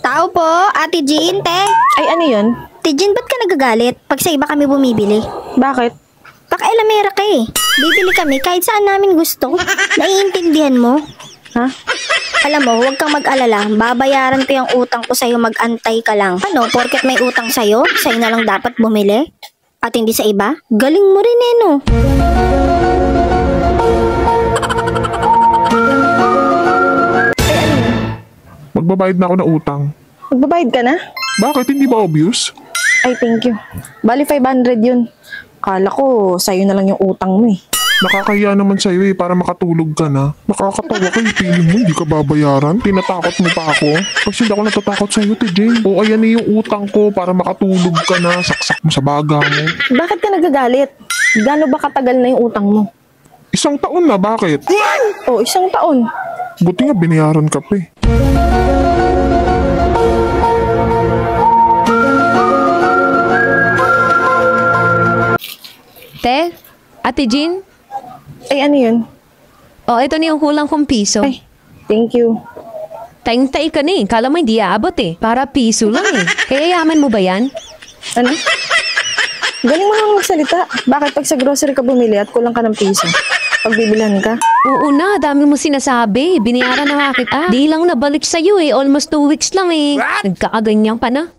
Tao po, Ate Jean, te. Ay, ano yun? Ate Jean, ba't ka nagagalit pag sa iba kami bumibili? Bakit? Pakailamera ka eh. Bibili kami kahit saan namin gusto. Naiintindihan mo? Ha? Alam mo, huwag kang mag-alala. Babayaran ko yung utang ko sa'yo, mag-antay ka lang. Ano, porket may utang sa'yo na lang dapat bumili? At hindi sa iba? Galing mo rin eh, no? Magbabayad na ako ng utang. Magbabayad ka na? Bakit? Hindi ba obvious? Ay, thank you. Bali, 500 yun. Kala ko, sa'yo na lang yung utang mo eh. Nakakahiya naman sa'yo para makatulog ka na. Nakakatawa ka feeling mo, hindi ka babayaran. Tinatakot mo pa ako. Kasi hindi ako natatakot sa'yo, Jane. O ayan yung utang ko para makatulog ka na. Saksak mo sa baga mo. Bakit ka nagagalit? Gaano ba katagal na yung utang mo? 1 taon na, bakit? Oh, 1 taon. Buti nga binayaran ka pa eh. Te? Ate Jean? Ay, ano yun? Oh, ito na yung kulang kong piso. Ay, thank you. Taing-tay ka na eh. Kala mo hindi aabot eh. Para piso lang eh. Kaya yaman mo ba yan? Ano? Galing mo naman magsalita. Bakit pag sa grocery ka bumili at kulang ka ng piso? Pagbibilhan ka? Oo na, dami mo sinasabi. Binayaran na nga kita. Di lang nabalik sa'yo eh. Almost 2 weeks lang eh. Nagkakaganyan pa na.